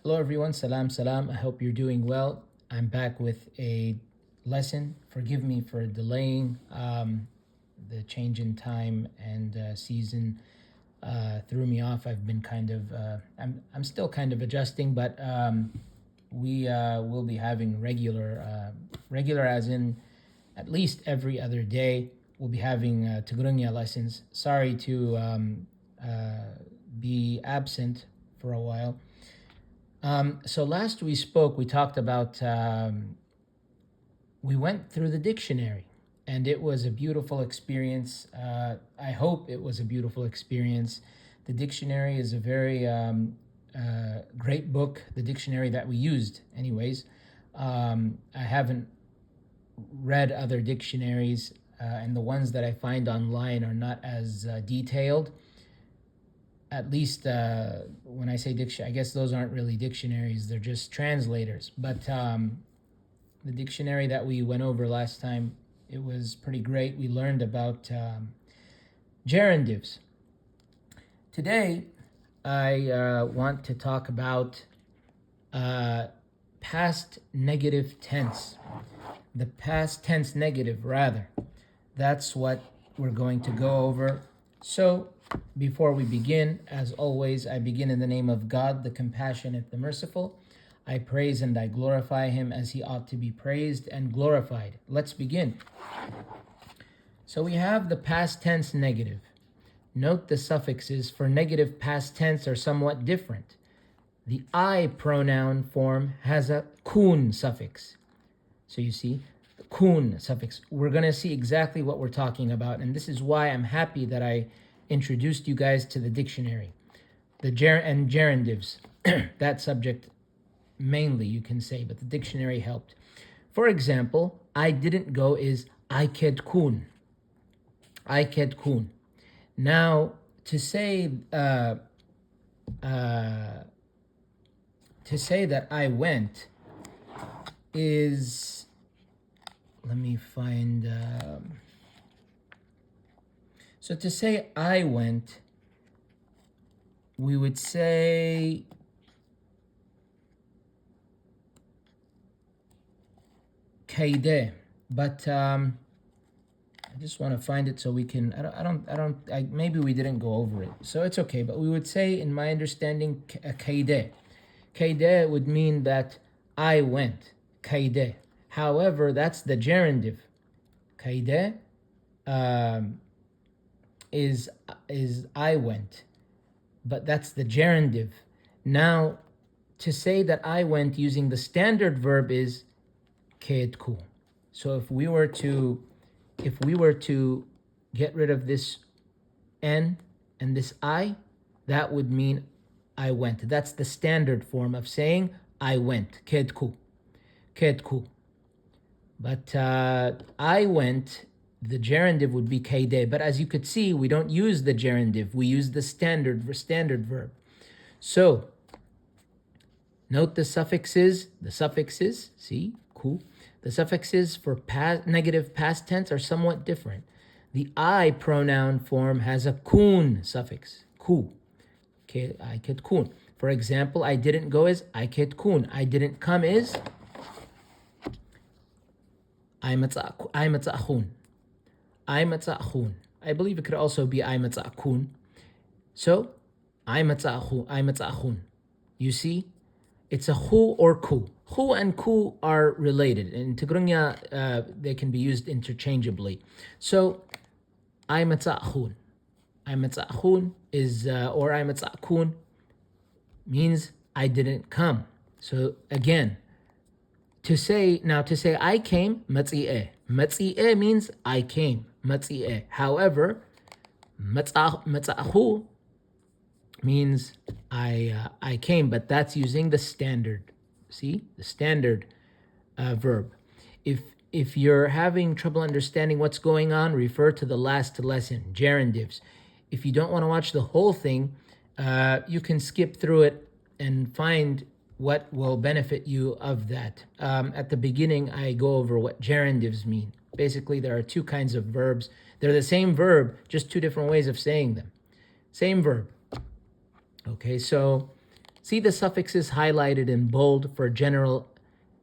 Hello everyone, salam salam. I hope you're doing well. I'm back with a lesson. Forgive me for delaying. The change in time and season threw me off. I've been I'm still kind of adjusting, but we will be having regular as in at least every other day. We'll be having Tigrigna lessons. Sorry to be absent for a while. So last we spoke, we talked about, we went through the dictionary, and it was a beautiful experience. I hope it was a beautiful experience. The dictionary is a very great book, the dictionary that we used anyways. I haven't read other dictionaries, and the ones that I find online are not as detailed. At least when I say dictionary, I guess those aren't really dictionaries, they're just translators. But the dictionary that we went over last time, it was pretty great. We learned about gerundives. Today, I want to talk about past negative tense. The past tense negative, rather. That's what we're going to go over. So, before we begin, as always, I begin in the name of God, the compassionate, the merciful. I praise and I glorify him as he ought to be praised and glorified. Let's begin. So we have the past tense negative. Note the suffixes for negative past tense are somewhat different. The I pronoun form has a kun suffix. So you see, the kun suffix. We're going to see exactly what we're talking about, and this is why I'm happy that I introduced you guys to the dictionary, and gerundives. That subject mainly, you can say, but the dictionary helped. For example, I didn't go is I ked kun. I ked kun. Now, to say that I went is, let me find. So to say I went, we would say kaide, but I just want to find it so we can. Maybe we didn't go over it, so it's okay. But we would say, in my understanding, kaide. Kaide would mean that I went. Kaide. However, that's the gerundive. Kaide. Is I went, but that's the gerundive. Now, to say that I went using the standard verb is keedku. So if we were to get rid of this n and this I, that would mean I went. That's the standard form of saying I went. Keedku. But I went, the gerundive would be kaide, but as you could see, we don't use the gerundive. We use the standard verb. So, note the suffixes. See, ku. The suffixes for negative past tense are somewhat different. The I pronoun form has a kun suffix, ku. I ket kun. For example, I didn't go is I ket kun. I didn't come is I matza'khun. I believe it could also be I matza'khun. So, I matza'khun. You see, it's a hu or ku. Hu and ku are related. In Tigrigna, they can be used interchangeably. So, I matza'khun. I matza'khun is, or I matza'khun means I didn't come. So, again, to say I came, matzi'eh. Matzi'eh means I came. Matzi'eh. However, matza'hu means I came, but that's using the standard. See? The standard verb. If you're having trouble understanding what's going on, refer to the last lesson, gerundives. If you don't want to watch the whole thing, you can skip through it and find what will benefit you of that. At the beginning, I go over what gerundives mean. Basically, there are two kinds of verbs. They're the same verb, just two different ways of saying them. Same verb. Okay, so See the suffixes highlighted in bold for general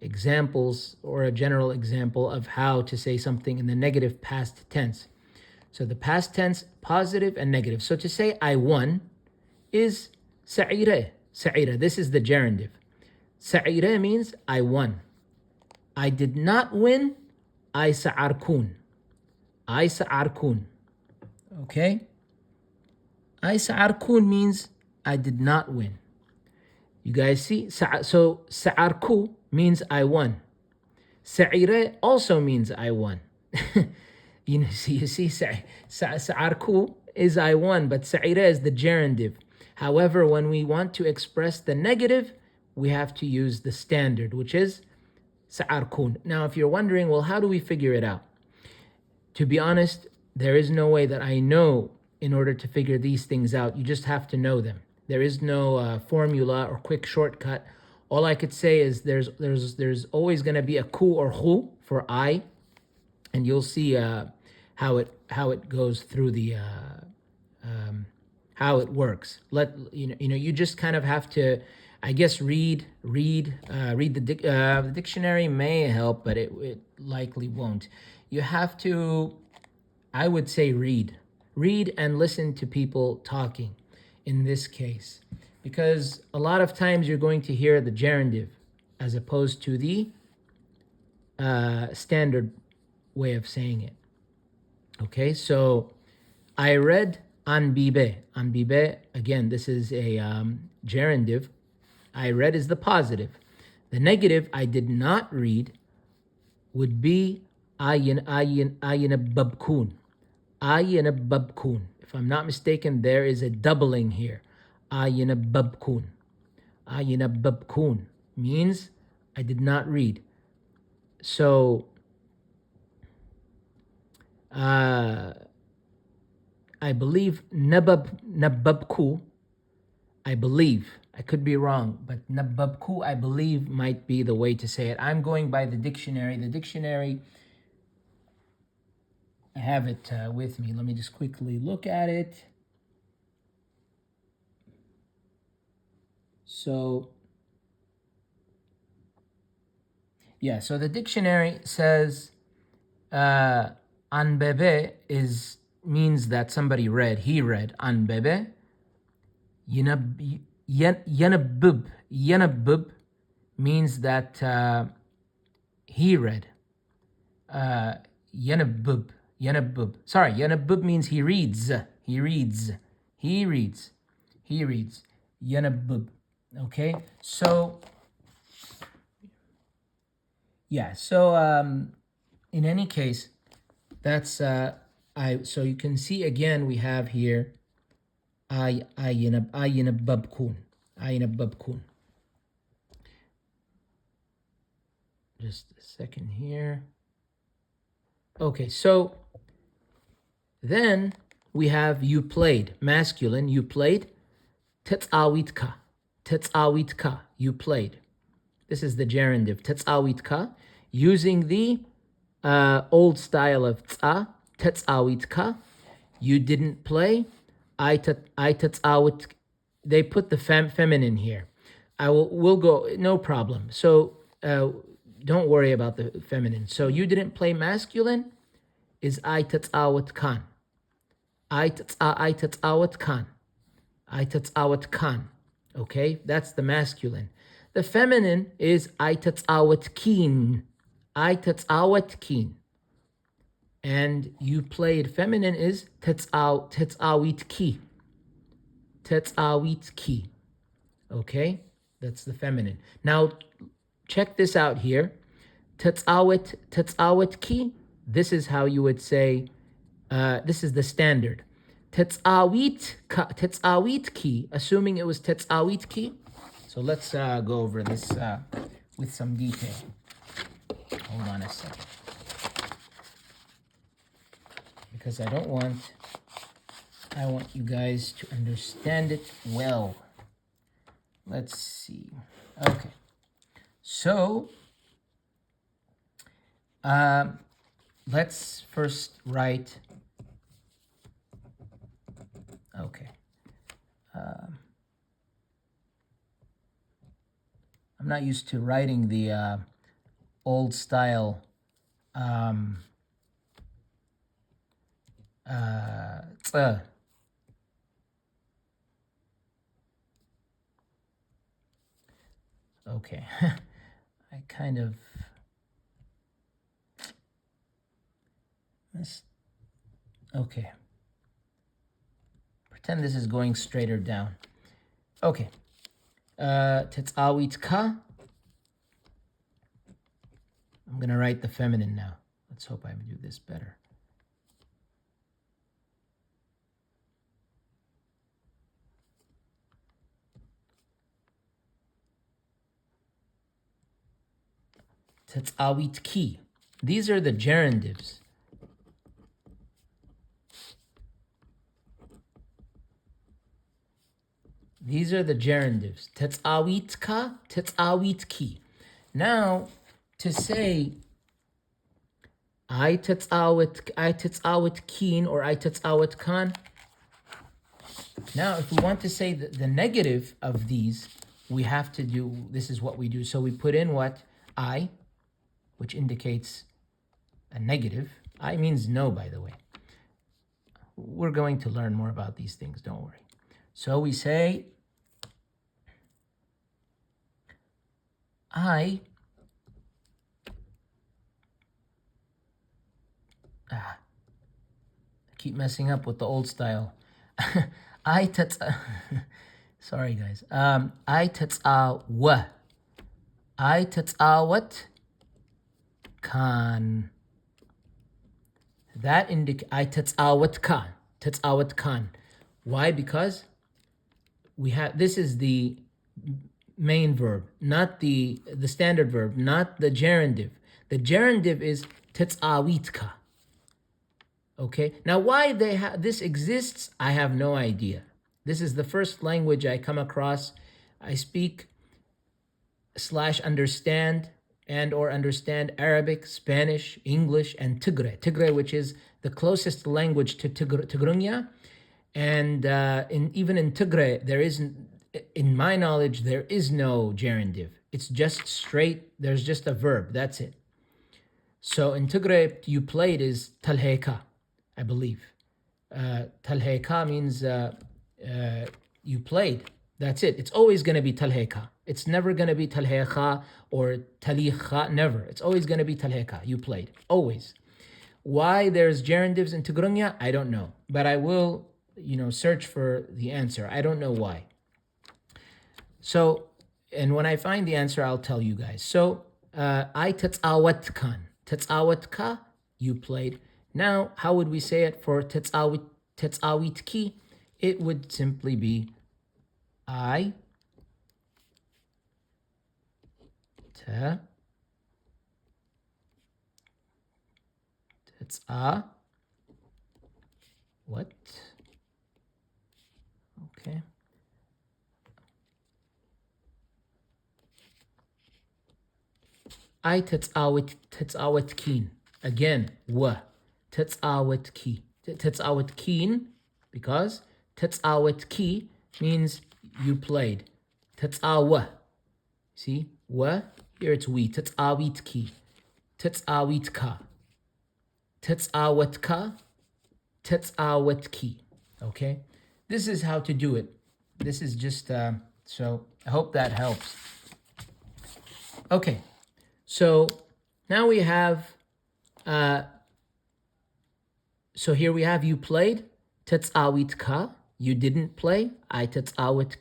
examples or a general example of how to say something in the negative past tense. So the past tense, positive and negative. So to say I won is sa'ire. Sa'ire, this is the gerundive. Sa'ire means I won. I did not win, I sa'arkun. I sa'arkun. Okay? I sa'arkun means I did not win. You guys see? So sa'arku means I won. Sa'ire also means I won. You see, sa'arku is I won, but sa'ire is the gerundive. However, when we want to express the negative, we have to use the standard, which is sa'arkun. Now, if you're wondering, well, how do we figure it out? To be honest, there is no way that I know in order to figure these things out. You just have to know them. There is no formula or quick shortcut. All I could say is there's always going to be a ku or hu for I, and you'll see how it goes through the how it works. You just kind of have to, I guess, read the dictionary may help, but it likely won't. You have to, I would say, read and listen to people talking in this case, because a lot of times you're going to hear the gerundive as opposed to the standard way of saying it. Okay, so I read anbibe. Anbibe, again, this is a gerundive. I read is the positive. The negative, I did not read, would be ayin babkun. Ayin babkun. If I'm not mistaken, there is a doubling here. Ayin babkun. Ayin babkun means I did not read. So I believe nababku, I believe, I could be wrong, but nababku, I believe, might be the way to say it. I'm going by the dictionary. The dictionary, I have it with me. Let me just quickly look at it. So, yeah, so the dictionary says anbebe means that somebody read. He read anbebe. Yanabub means that he read. Yanabub. Sorry, yanabub means he reads. He reads. Yanabub. Okay, so yeah, so in any case, that's so you can see again we have here ayinababkun. Just a second here. Okay, so then we have you played, masculine, you played. Tetzawitka, you played. This is the gerundive, tetzawitka, using the old style of tza, tetzawitka. You didn't play. I tetzawit. They put the feminine here. We'll go, no problem. So don't worry about the feminine. So you didn't play masculine is I tetzawit kan. I tetzawit kan. Okay, that's the masculine. The feminine is I tetzawit keen. And you played feminine is tetzawit ki. Okay, that's the feminine. Now check this out here. Tetzawit ki. This is how you would say. This is the standard. Tetzawit ki, assuming it was tetzawit ki. So let's go over this with some detail. Hold on a second. Because I want you guys to understand it well. Let's see. Okay. So, let's first write. Okay. I'm not used to writing the old style okay. I kind of okay. Pretend this is going straighter down. Okay. تتعاويت ka. I'm gonna write the feminine now. Let's hope I do this better. تتعاويت ki. These are the gerundives. These are the gerundives. تتعاويت ka, تتعاويت ki. Now, to say I تتعاوت keen or I تتعاوت kan. Now, if we want to say the negative of these, we have to do, this is what we do. So we put in what? I, which indicates a negative. I means no, by the way. We're going to learn more about these things, don't worry. So we say, I keep messing up with the old style. Sorry guys. I تتعاوت kan. That indicates I تتعاوت kan. Why? Because we have, this is the main verb, not the standard verb, not the gerundive. The gerundive is تتعاويتك. Okay, now why this exists, I have no idea. This is the first language I come across. I speak / understand or understand Arabic, Spanish, English, and Tigre, which is the closest language to Tigrigna. And even in Tigre, there isn't, in my knowledge, there is no gerundive. It's just straight, there's just a verb, that's it. So in Tigre, you played is talheka, I believe. Talheka means you played. That's it. It's always going to be talheka. It's never going to be talheka or taliha, never. It's always going to be talheka. You played, always. Why there's gerundives in Tigrigna, I don't know. But I will, search for the answer. I don't know why. So, and when I find the answer, I'll tell you guys. So, I تتعاوت kan. تتعاوت you played. Now, how would we say it for تتعاوت ki? It would simply be I what? Okay. I تتعاوت keen. Again, wa. تتعاوت ki. تتعاوت keen, because تتعاوت ki means you played. تتعاوى. See? Wa. Here it's we. تتعاويت ki. تتعاويت ka. تتعاوت ka. تتعاوت ki. Okay? This is how to do it. This is just, so I hope that helps. Okay. So now we have, so here we have you played, تتعاوت ka. You didn't play, I تتعاوت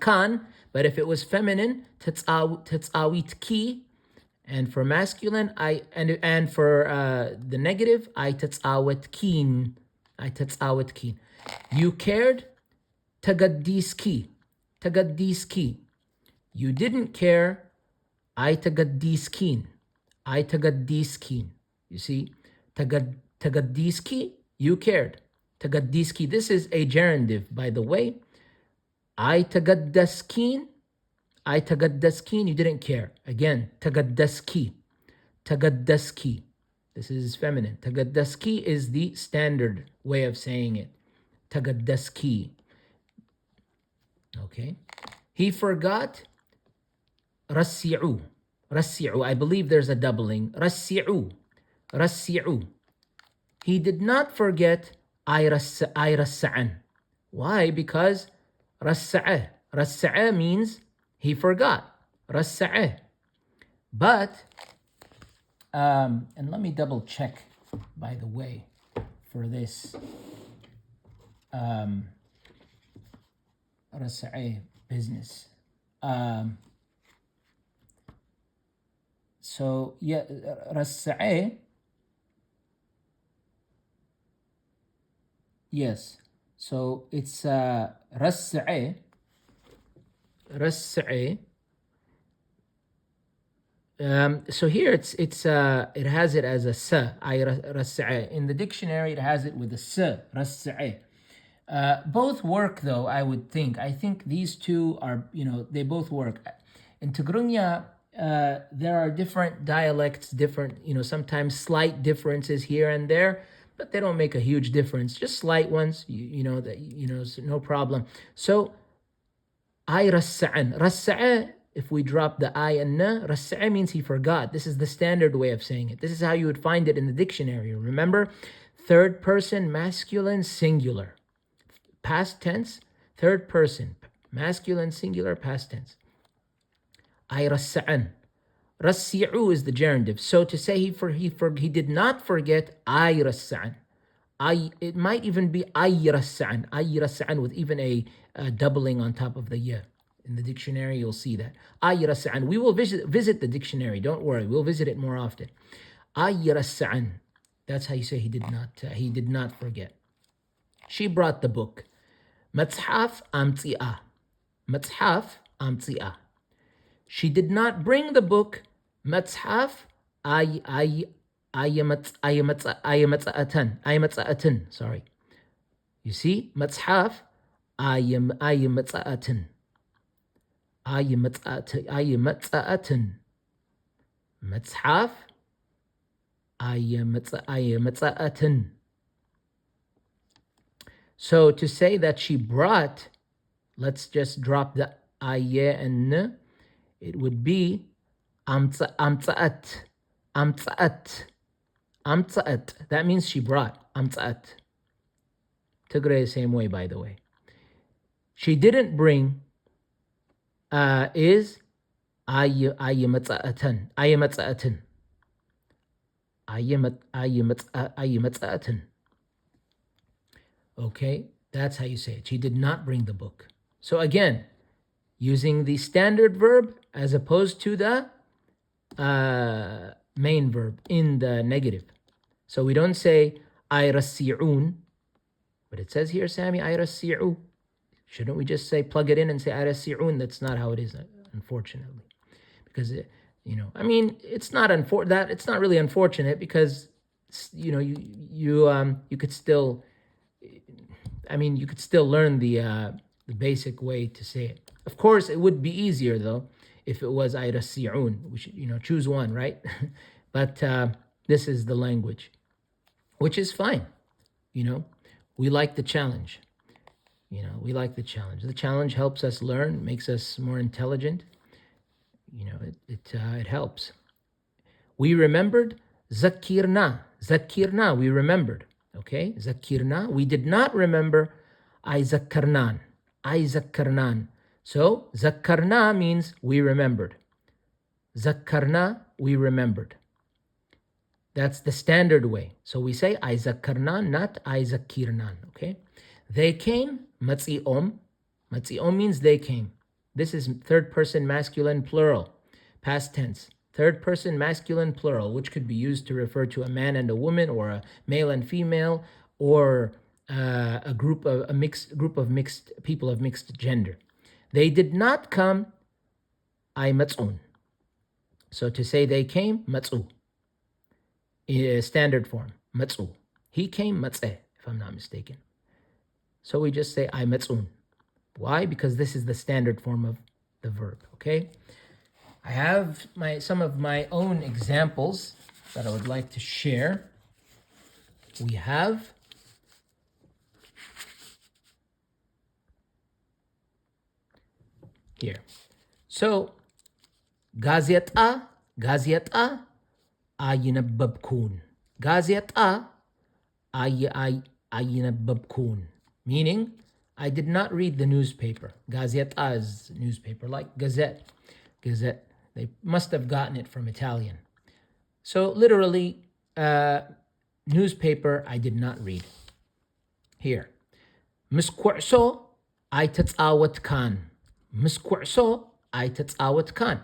kan. But if it was feminine, تتعاوت ki. And for masculine, and for the negative, I تتعاوت keen. I تتعاوت keen. You cared, تقديس ki. تقديس ki. You didn't care, I تقديس keen. I تقديس keen. You see, تقديس ki, you cared. تقديس ki. This is a gerundive, by the way. I تقدس keen. I تقدس keen, you didn't care. Again, تقدس ki. تقدس ki. This is feminine. تقدس ki is the standard way of saying it. تقدس ki. Okay. He forgot رسعوا. رسعوا. I believe there's a doubling. رسعوا. رسعوا. He did not forget أي رسعن. Why? Because رسعه. رسعه means he forgot. رسعه. But, and let me double check, by the way, for this رسعه business. So, yeah, رسعه. Yes. So it's رسعه. رسعه. So here it has it as a sa. In the dictionary it has it with a sa. رسعه. Both work though, I would think. I think these two are, they both work. In Tigrigna, there are different dialects, different, sometimes slight differences here and there, but they don't make a huge difference. Just slight ones, so no problem. So, I rassa'an. Rassa'a, if we drop the I and na, rassa'a means he forgot. This is the standard way of saying it. This is how you would find it in the dictionary. Remember? Third person, masculine, singular. Past tense, third person, masculine, singular, past tense. Ay rassa'an. Rassi'u is the gerundive. So to say he did not forget ay rassa'an. It might even be ay rassa'an. Ay rassa'an with even a doubling on top of the ya. In the dictionary, you'll see that. Ay rassa'an. We will visit the dictionary. Don't worry. We'll visit it more often. Ay rassa'an. That's how you say he did not forget. She brought the book. متحف أمطئة. متحف أمطئة. She did not bring the book. متحف أي sorry. You see? متحف أي متأة. متحف أي متأة. So to say that she brought, let's just drop the ayya and n. It would be amta'at. Amta'at. Amta'at. That means she brought. Amta'at. Tigray, same way, by the way. She didn't bring is ayya matsa'atan. Ayya matsa'atan. Ayya matsa'atan. Okay, that's how you say it. She did not bring the book. So again, using the standard verb as opposed to the main verb in the negative. So we don't say ay rassi'un, but it says here, Sami, ay rassi'u. Shouldn't we just say, plug it in and say ay rassi'un? That's not how it is, unfortunately. Because, it's not it's not really unfortunate because, you could still, you could still learn the basic way to say it. Of course, it would be easier though if it was ay rassi'un. We should, choose one, right? But this is the language, which is fine. We like the challenge. We like the challenge. The challenge helps us learn, makes us more intelligent. It helps. We remembered. Zakirna. Zakirna, we remembered. Okay, zakirna. We did not remember. Ay zakkarnan. Ay zakkarnan. So, zakkarna means we remembered. Zakkarna, we remembered. That's the standard way. So we say ay zakkarnan, not ay zakirnan. Okay? They came, matzi'om. Matzi'om means they came. This is third person masculine plural, past tense. Third person masculine plural, which could be used to refer to a man and a woman, or a male and female, or a mixed group of mixed people of mixed gender. They did not come, ay matz'un. So to say they came, matz'u. Standard form, matz'u. He came, matz'eh, if I'm not mistaken. So we just say ay matz'un. Why? Because this is the standard form of the verb, okay? I have some of my own examples that I would like to share. We have here. So Gazeta, gazeta, ayinabbabkun. Gazeta, ayinabbabkun. Meaning, I did not read the newspaper. Gazeta is newspaper, like gazette. Gazette. They must have gotten it from Italian. So literally, newspaper I did not read. Here. Misquarso ay tatsawat kan. Misquarso ay tatsawat kan.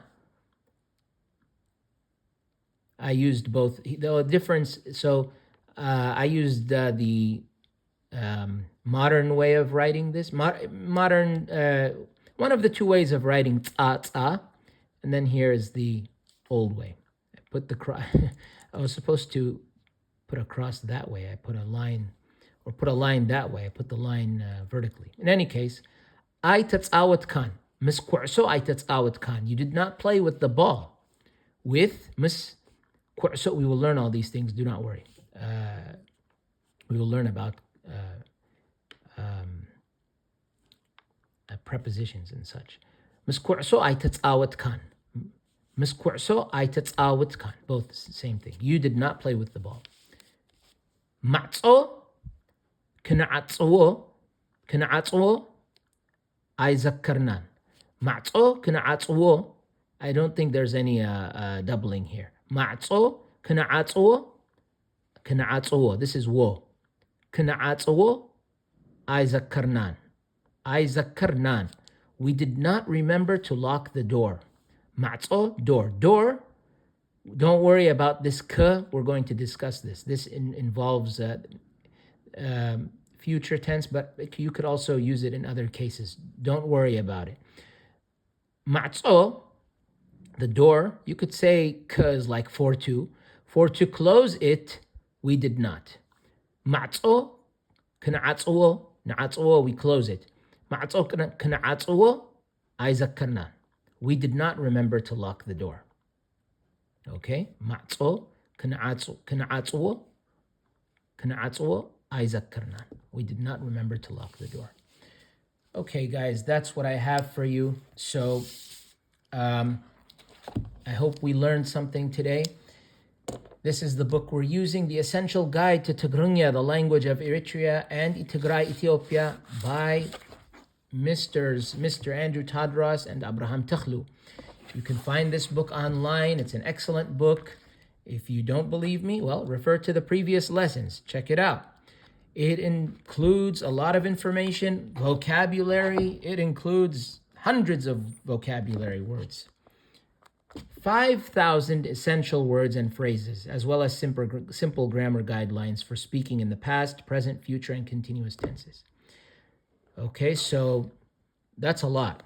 I used both. The difference, so I used the modern way of writing this. Modern, one of the two ways of writing tsa, and then here is the old way. I put the I was supposed to put a cross that way. I put a line, or put a line that way. I put the line vertically. In any case, ay tatsawat kan. Misquarso ay tatsawat kan. You did not play with the ball. With so we will learn all these things. Do not worry. We will learn about prepositions and such. Misquarso ay tatsawat kan. Misquarso ay tatsawat kan. Both same thing. You did not play with the ball. Matso kina'atsuwo ay zakkarnan. Matso kina'atsuwo. I don't think there's any doubling here. Matso kina'atsuwo. This is wo. Kina'atsuwo ay zakkarnan. Ay zakkarnan. We did not remember to lock the door. Matso, door. Door. Don't worry about this ka. We're going to discuss this. This involves future tense, but you could also use it in other cases. Don't worry about it. Matso, the door, you could say ka is like for to. For to close it, we did not. Matso, kana'atsuwo, na'atsuwo, we close it. Matso kana'atsuwo, ay zakkarnan. We did not remember to lock the door. Okay? Matso, kana'atsuwo, ay zakkarnan. We did not remember to lock the door. Okay, guys, that's what I have for you. So, I hope we learned something today. This is the book we're using, The Essential Guide to Tigrigna, the language of Eritrea and Tigray, Ethiopia, by Mr. Andrew Tadros and Abraham Takhlu. You can find this book online. It's an excellent book. If you don't believe me, well, refer to the previous lessons. Check it out. It includes a lot of information, vocabulary. It includes hundreds of vocabulary words. 5,000 essential words and phrases, as well as simple grammar guidelines for speaking in the past, present, future, and continuous tenses. Okay, so that's a lot.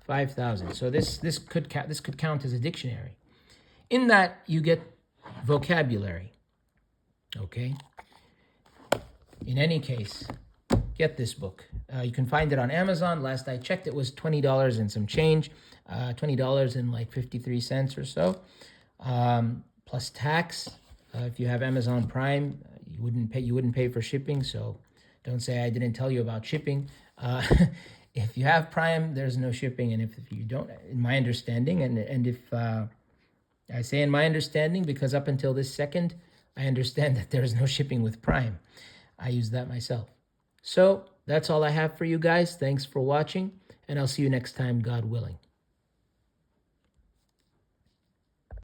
5,000. So this could count as a dictionary. In that, you get vocabulary. Okay. In any case, get this book. You can find it on Amazon. Last I checked, it was $20 and some change. $20 and like 53 cents or so, plus tax. If you have Amazon Prime, you wouldn't pay for shipping. So don't say I didn't tell you about shipping. If you have Prime, there's no shipping, and if you don't, in my understanding, and if I say in my understanding because up until this second, I understand that there is no shipping with Prime. I use that myself. So that's all I have for you guys. Thanks for watching, and I'll see you next time, God willing.